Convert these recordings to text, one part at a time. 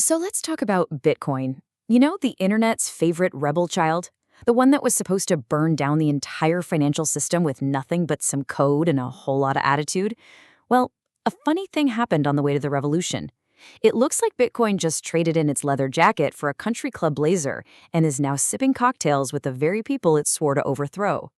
So let's talk about Bitcoin. You know, the internet's favorite rebel child? The one that was supposed to burn down the entire financial system with nothing but some code and a whole lot of attitude? Well, a funny thing happened on the way to the revolution. It looks like Bitcoin just traded in its leather jacket for a country club blazer and is now sipping cocktails with the very people it swore to overthrow.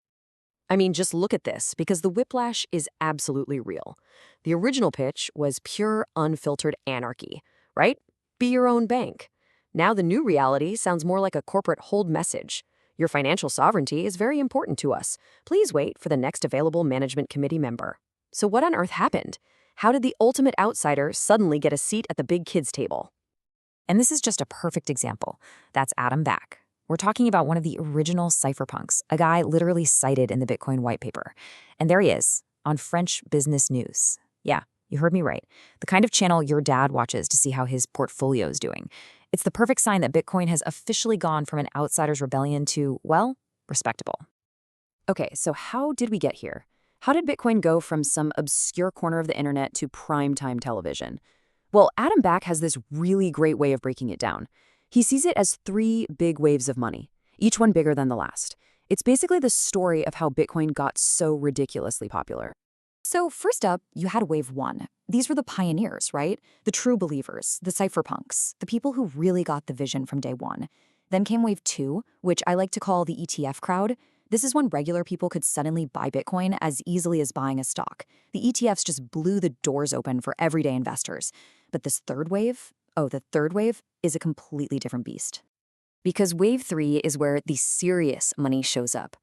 I mean, just look at this, because the whiplash is absolutely real. The original pitch was pure, unfiltered anarchy, right? Be your own bank. Now the new reality sounds more like a corporate hold message. Your financial sovereignty is very important to us. Please wait for the next available management committee member. So what on earth happened? How did the ultimate outsider suddenly get a seat at the big kids' table? And this is just a perfect example. That's Adam Back. We're talking about one of the original cypherpunks, a guy literally cited in the Bitcoin white paper. And there he is, on French business news. Yeah, you heard me right. The kind of channel your dad watches to see how his portfolio is doing. It's the perfect sign that Bitcoin has officially gone from an outsider's rebellion to, well, respectable. Okay, so how did we get here? How did Bitcoin go from some obscure corner of the internet to primetime television? Well, Adam Back has this really great way of breaking it down. He sees it as three big waves of money, each one bigger than the last. It's basically the story of how Bitcoin got so ridiculously popular. So first up, you had wave one. These were the pioneers, right? The true believers, the cypherpunks, the people who really got the vision from day one. Then came wave two, which I like to call the ETF crowd. This is when regular people could suddenly buy Bitcoin as easily as buying a stock. The ETFs just blew the doors open for everyday investors. But this third wave? Oh, the third wave is a completely different beast. Because wave three is where the serious money shows up.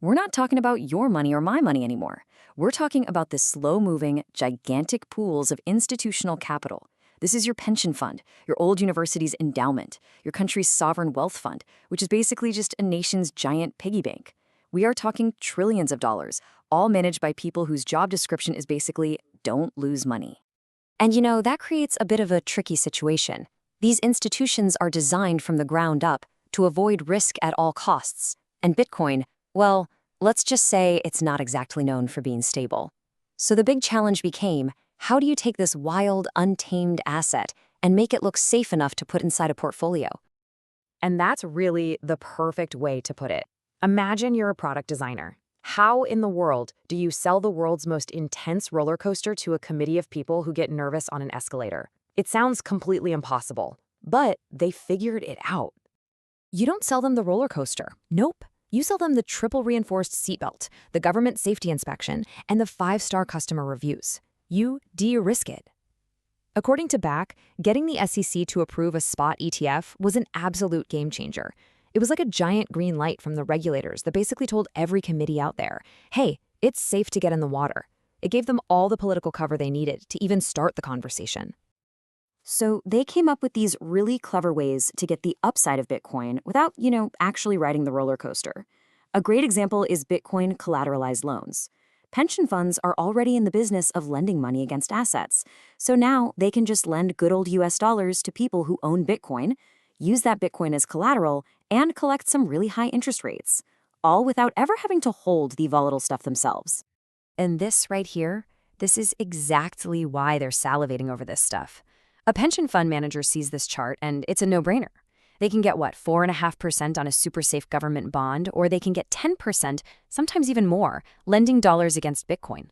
We're not talking about your money or my money anymore. We're talking about the slow-moving, gigantic pools of institutional capital. This is your pension fund, your old university's endowment, your country's sovereign wealth fund, which is basically just a nation's giant piggy bank. We are talking trillions of dollars, all managed by people whose job description is basically, don't lose money. And you know, that creates a bit of a tricky situation. These institutions are designed from the ground up to avoid risk at all costs. And Bitcoin, well, let's just say it's not exactly known for being stable. So the big challenge became, how do you take this wild, untamed asset and make it look safe enough to put inside a portfolio? And that's really the perfect way to put it. Imagine you're a product designer. How in the world do you sell the world's most intense roller coaster to a committee of people who get nervous on an escalator? It sounds completely impossible, but they figured it out. You don't sell them the roller coaster. Nope. You sell them the triple reinforced seatbelt, the government safety inspection, and the 5-star customer reviews. You de-risk it. According to Back, getting the SEC to approve a spot ETF was an absolute game changer. It was like a giant green light from the regulators that basically told every committee out there, hey, it's safe to get in the water. It gave them all the political cover they needed to even start the conversation. So they came up with these really clever ways to get the upside of Bitcoin without, actually riding the roller coaster. A great example is Bitcoin collateralized loans. Pension funds are already in the business of lending money against assets. So now they can just lend good old US dollars to people who own Bitcoin, use that Bitcoin as collateral, and collect some really high interest rates, all without ever having to hold the volatile stuff themselves. And this right here, this is exactly why they're salivating over this stuff. A pension fund manager sees this chart, and it's a no-brainer. They can get, 4.5% on a super safe government bond, or they can get 10%, sometimes even more, lending dollars against Bitcoin.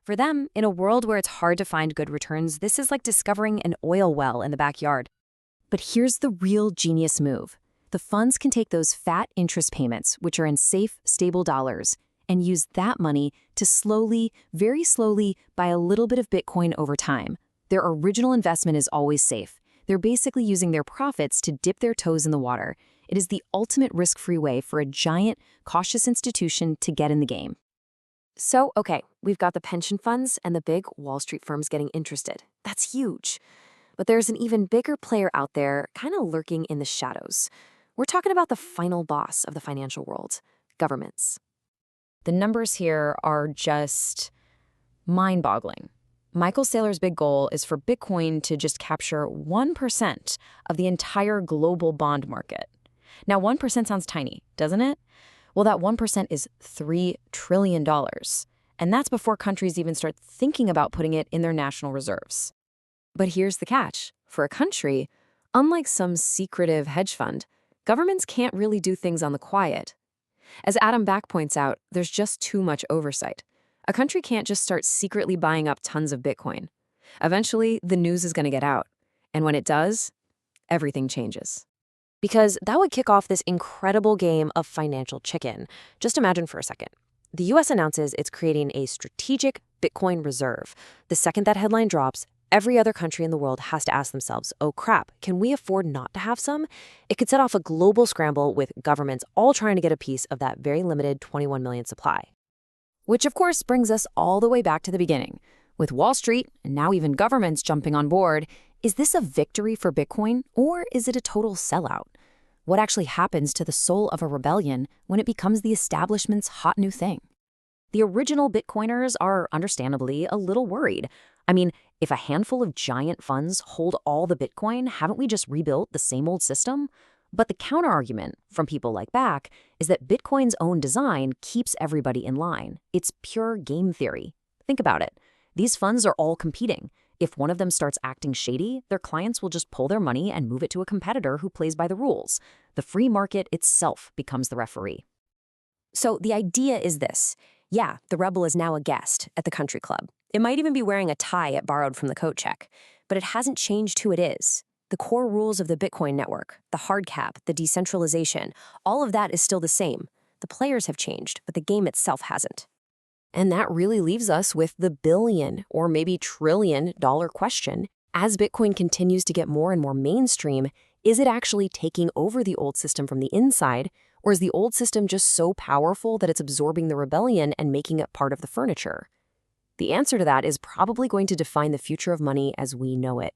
For them, in a world where it's hard to find good returns, this is like discovering an oil well in the backyard. But here's the real genius move. The funds can take those fat interest payments, which are in safe, stable dollars, and use that money to slowly, very slowly, buy a little bit of Bitcoin over time. Their original investment is always safe. They're basically using their profits to dip their toes in the water. It is the ultimate risk-free way for a giant, cautious institution to get in the game. So, okay, we've got the pension funds and the big Wall Street firms getting interested. That's huge. But there's an even bigger player out there, kind of lurking in the shadows. We're talking about the final boss of the financial world, governments. The numbers here are just mind-boggling. Michael Saylor's big goal is for Bitcoin to just capture 1% of the entire global bond market. Now, 1% sounds tiny, doesn't it? Well, that 1% is $3 trillion. And that's before countries even start thinking about putting it in their national reserves. But here's the catch. For a country, Unlike some secretive hedge fund, governments can't really do things on the quiet. As Adam Back points out, there's just too much oversight. A country can't just start secretly buying up tons of Bitcoin. Eventually, the news is going to get out. And when it does, everything changes. Because that would kick off this incredible game of financial chicken. Just imagine for a second. The US announces it's creating a strategic Bitcoin reserve. The second that headline drops, every other country in the world has to ask themselves, oh crap, can we afford not to have some? It could set off a global scramble with governments all trying to get a piece of that very limited 21 million supply. Which, of course, brings us all the way back to the beginning. With Wall Street, and now even governments jumping on board, is this a victory for Bitcoin, or is it a total sellout? What actually happens to the soul of a rebellion when it becomes the establishment's hot new thing? The original Bitcoiners are understandably a little worried. I mean, if a handful of giant funds hold all the Bitcoin, haven't we just rebuilt the same old system? But the counterargument from people like Back is that Bitcoin's own design keeps everybody in line. It's pure game theory. Think about it. These funds are all competing. If one of them starts acting shady, their clients will just pull their money and move it to a competitor who plays by the rules. The free market itself becomes the referee. So the idea is this. Yeah, the rebel is now a guest at the country club. It might even be wearing a tie it borrowed from the coat check. But it hasn't changed who it is. The core rules of the Bitcoin network, the hard cap, the decentralization, all of that is still the same. The players have changed, but the game itself hasn't. And that really leaves us with the billion or maybe trillion-dollar question. As Bitcoin continues to get more and more mainstream, is it actually taking over the old system from the inside, or is the old system just so powerful that it's absorbing the rebellion and making it part of the furniture? The answer to that is probably going to define the future of money as we know it.